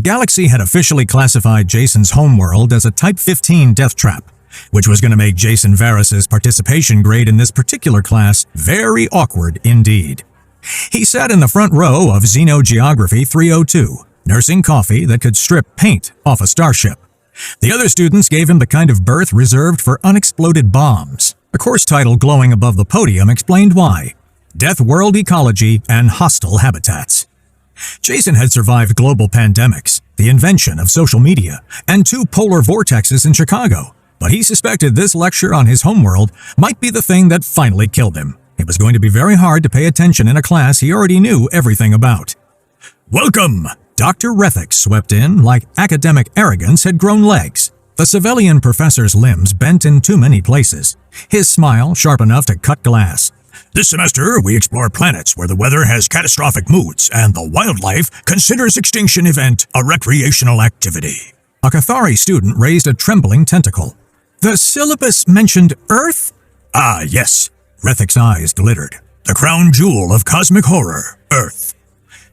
Galaxy had officially classified Jason's homeworld as a Type 15 death trap, which was going to make Jason Varys's participation grade in this particular class very awkward indeed. He sat in the front row of Xenogeography 302, nursing coffee that could strip paint off a starship. The other students gave him the kind of berth reserved for unexploded bombs. A course title glowing above the podium explained why: Deathworld Ecology and Hostile Habitats. Jason had survived global pandemics, the invention of social media, and 2 polar vortexes in Chicago, but he suspected this lecture on his homeworld might be the thing that finally killed him. It was going to be very hard to pay attention in a class he already knew everything about. "Welcome!" Dr. Rethix swept in like academic arrogance had grown legs. The civilian professor's limbs bent in too many places, his smile sharp enough to cut glass. "This semester, we explore planets where the weather has catastrophic moods and the wildlife considers extinction event a recreational activity." A Cathari student raised a trembling tentacle. "The syllabus mentioned Earth?" "Ah, yes." Rethix's eyes glittered. "The crown jewel of cosmic horror, Earth."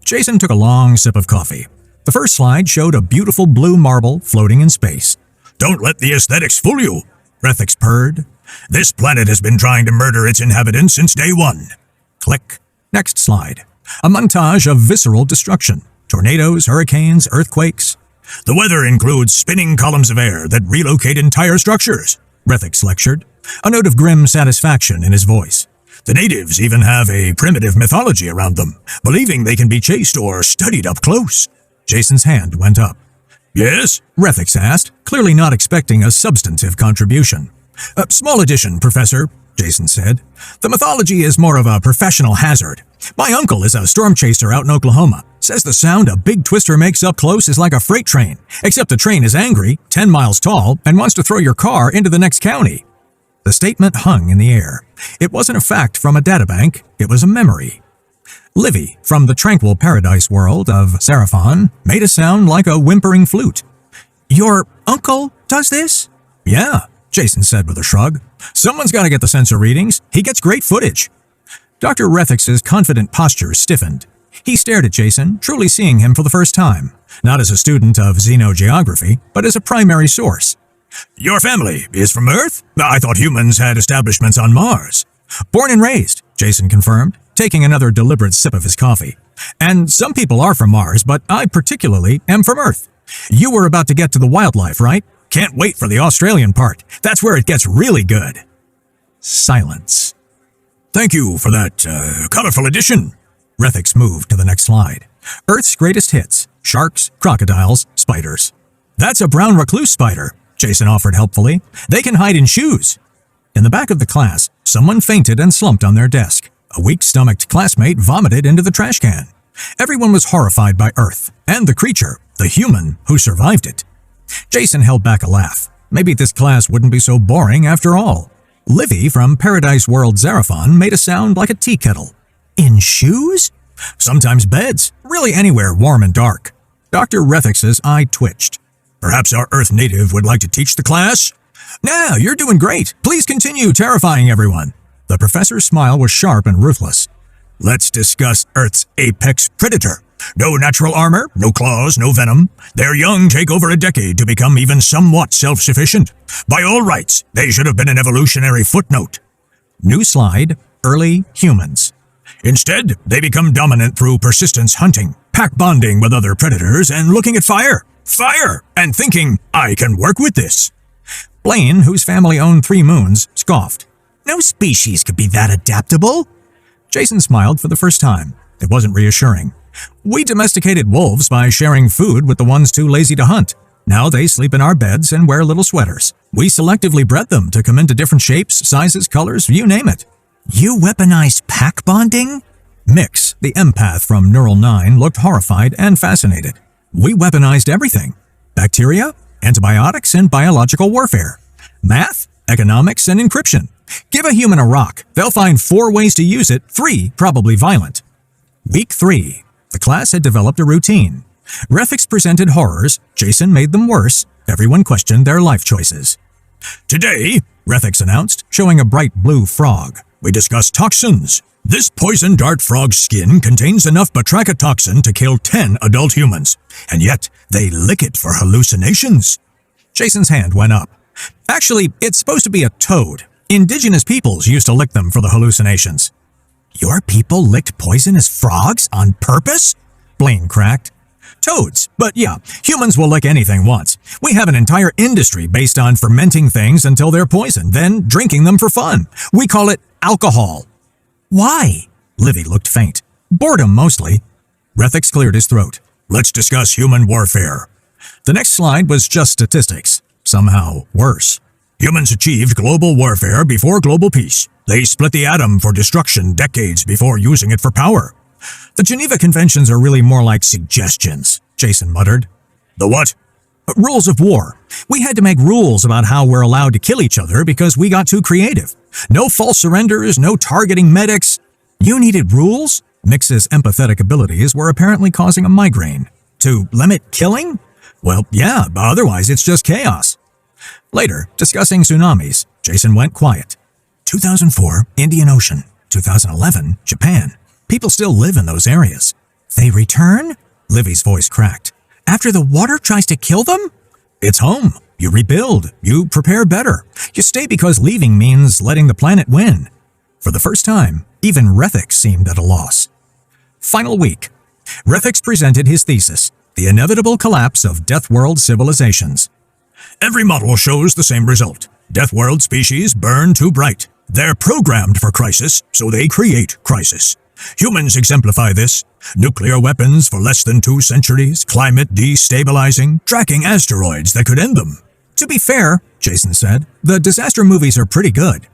Jason took a long sip of coffee. The first slide showed a beautiful blue marble floating in space. "Don't let the aesthetics fool you," Rethix purred. "This planet has been trying to murder its inhabitants since day one." Click. Next slide. A montage of visceral destruction. Tornadoes, hurricanes, earthquakes. "The weather includes spinning columns of air that relocate entire structures," Rethix lectured, a note of grim satisfaction in his voice. "The natives even have a primitive mythology around them, believing they can be chased or studied up close." Jason's hand went up. "Yes?" Rethix asked, clearly not expecting a substantive contribution. "Small addition, Professor," Jason said. "The mythology is more of a professional hazard. My uncle is a storm chaser out in Oklahoma. Says the sound a big twister makes up close is like a freight train, except the train is angry, 10 miles tall, and wants to throw your car into the next county." The statement hung in the air. It wasn't a fact from a databank, it was a memory. Livy, from the tranquil paradise world of Seraphon, made a sound like a whimpering flute. "Your uncle does this?" "Yeah," Jason said with a shrug. "Someone's got to get the sensor readings. He gets great footage." Dr. Rethix's confident posture stiffened. He stared at Jason, truly seeing him for the first time, not as a student of Xenogeography, but as a primary source. "Your family is from Earth? I thought humans had establishments on Mars." "Born and raised," Jason confirmed, taking another deliberate sip of his coffee. "And some people are from Mars, but I particularly am from Earth. You were about to get to the wildlife, right? Can't wait for the Australian part. That's where it gets really good." Silence. "Thank you for that colorful addition." Rethix moved to the next slide. Earth's greatest hits: sharks, crocodiles, spiders. "That's a brown recluse spider," Jason offered helpfully. "They can hide in shoes." In the back of the class, someone fainted and slumped on their desk. A weak-stomached classmate vomited into the trash can. Everyone was horrified by Earth, and the creature, the human, who survived it. Jason held back a laugh. Maybe this class wouldn't be so boring after all. Livy from Paradise World Xeraphon made a sound like a tea kettle. "In shoes?" "Sometimes beds. Really anywhere warm and dark." Dr. Rethix's eye twitched. "Perhaps our Earth native would like to teach the class?" "Nah, you're doing great. Please continue terrifying everyone." The professor's smile was sharp and ruthless. "Let's discuss Earth's apex predator. No natural armor, no claws, no venom. Their young take over a decade to become even somewhat self-sufficient. By all rights, they should have been an evolutionary footnote." New slide, early humans. "Instead, they become dominant through persistence hunting, pack bonding with other predators, and looking at fire, and thinking, I can work with this." Blaine, whose family owned 3 moons, scoffed. "No species could be that adaptable." Jason smiled for the first time. It wasn't reassuring. "We domesticated wolves by sharing food with the ones too lazy to hunt. Now they sleep in our beds and wear little sweaters. We selectively bred them to come into different shapes, sizes, colors, you name it." "You weaponized pack bonding?" Mix, the empath from Neural 9, looked horrified and fascinated. "We weaponized everything. Bacteria, antibiotics, and biological warfare. Math, economics, and encryption. Give a human a rock. They'll find 4 ways to use it, 3 probably violent." Week 3. The class had developed a routine. Rethix presented horrors, Jason made them worse, everyone questioned their life choices. "Today," Rethix announced, showing a bright blue frog. We discuss toxins. This poison dart frog's skin contains enough batrachotoxin to kill 10 adult humans, and yet they lick it for hallucinations. Jason's hand went up. Actually, it's supposed to be a toad. Indigenous peoples used to lick them for the hallucinations. Your people licked poisonous frogs on purpose? Blaine cracked. Toads, but yeah, humans will lick anything once. We have an entire industry based on fermenting things until they're poisoned, then drinking them for fun. We call it alcohol. Why? Livy looked faint. Boredom, mostly. Rethix cleared his throat. Let's discuss human warfare. The next slide was just statistics. Somehow worse. Humans achieved global warfare before global peace. They split the atom for destruction decades before using it for power. The Geneva Conventions are really more like suggestions, Jason muttered. The what? Rules of war. We had to make rules about how we're allowed to kill each other because we got too creative. No false surrenders, no targeting medics. You needed rules? Mix's empathetic abilities were apparently causing a migraine. To limit killing? Well, yeah, otherwise it's just chaos. Later, discussing tsunamis, Jason went quiet. 2004, Indian Ocean. 2011, Japan. People still live in those areas. They return? Livy's voice cracked. After the water tries to kill them? It's home. You rebuild. You prepare better. You stay because leaving means letting the planet win. For the first time, even Rethix seemed at a loss. Final week. Rethix presented his thesis, The Inevitable Collapse of Deathworld Civilizations. Every model shows the same result. Deathworld species burn too bright. They're programmed for crisis, so they create crisis. Humans exemplify this. Nuclear weapons for less than 2 centuries, climate destabilizing, tracking asteroids that could end them. To be fair, Jason said, the disaster movies are pretty good.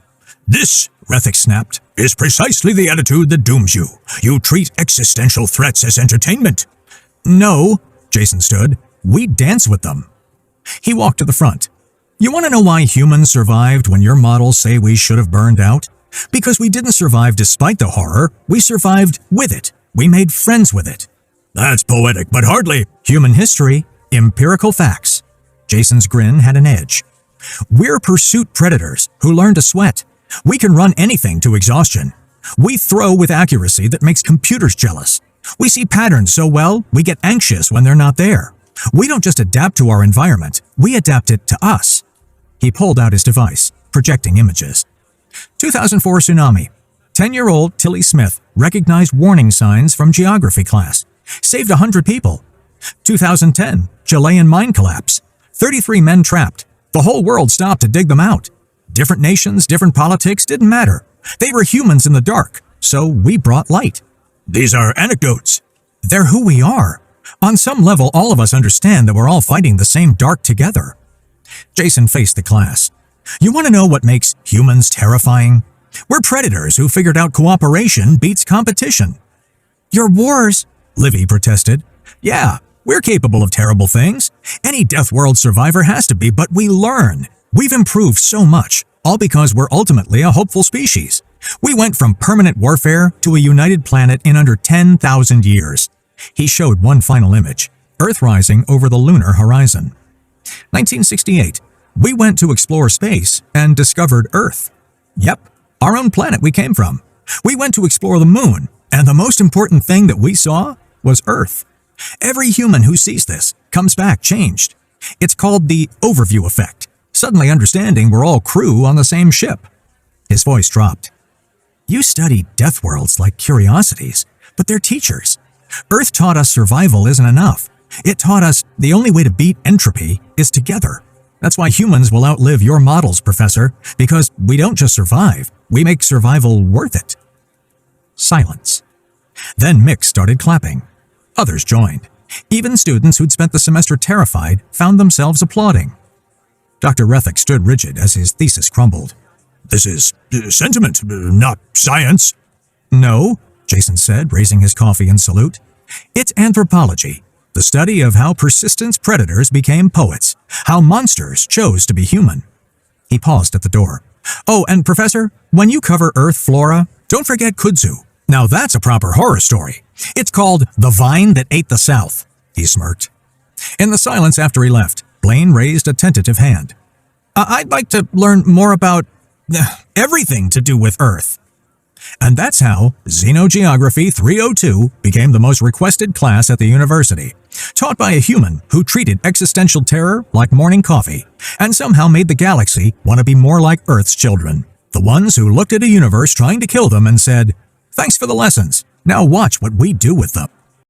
This, Rethix snapped, is precisely the attitude that dooms you. You treat existential threats as entertainment. No, Jason stood. We dance with them. He walked to the front. You want to know why humans survived when your models say we should have burned out? Because we didn't survive despite the horror, we survived with it. We made friends with it. That's poetic, but hardly. Human history, empirical facts. Jason's grin had an edge. We're pursuit predators who learn to sweat. We can run anything to exhaustion. We throw with accuracy that makes computers jealous. We see patterns so well, we get anxious when they're not there. We don't just adapt to our environment, we adapt it to us. He pulled out his device, projecting images. 2004 tsunami. 10-year-old Tilly Smith recognized warning signs from geography class. Saved 100 people. 2010 Chilean mine collapse. 33 men trapped. The whole world stopped to dig them out. Different nations, different politics, didn't matter. They were humans in the dark, so we brought light. These are anecdotes. They're who we are. On some level, all of us understand that we're all fighting the same dark together. Jason faced the class. You want to know what makes humans terrifying? We're predators who figured out cooperation beats competition. Your wars, Livy protested. Yeah, we're capable of terrible things. Any Deathworld survivor has to be, but we learn. We've improved so much, all because we're ultimately a hopeful species. We went from permanent warfare to a united planet in under 10,000 years. He showed one final image, Earth rising over the lunar horizon. 1968. We went to explore space and discovered Earth. Yep, our own planet we came from. We went to explore the moon, and the most important thing that we saw was Earth. Every human who sees this comes back changed. It's called the overview effect, suddenly understanding we're all crew on the same ship. His voice dropped. You study Deathworlds like curiosities, but they're teachers. Earth taught us survival isn't enough. It taught us the only way to beat entropy is together. That's why humans will outlive your models, Professor, because we don't just survive, we make survival worth it. Silence. Then Mick started clapping. Others joined. Even students who'd spent the semester terrified found themselves applauding. Dr. Rethix stood rigid as his thesis crumbled. This is sentiment, not science. No, Jason said, raising his coffee in salute. It's anthropology, the study of how persistence predators became poets, how monsters chose to be human. He paused at the door. Oh, and Professor, when you cover Earth flora, don't forget kudzu. Now that's a proper horror story. It's called The Vine That Ate the South, he smirked. In the silence after he left, Blaine raised a tentative hand. I'd like to learn more about everything to do with Earth. And that's how Xenogeography 302 became the most requested class at the university, taught by a human who treated existential terror like morning coffee, and somehow made the galaxy want to be more like Earth's children, the ones who looked at a universe trying to kill them and said, "Thanks for the lessons. Now watch what we do with them."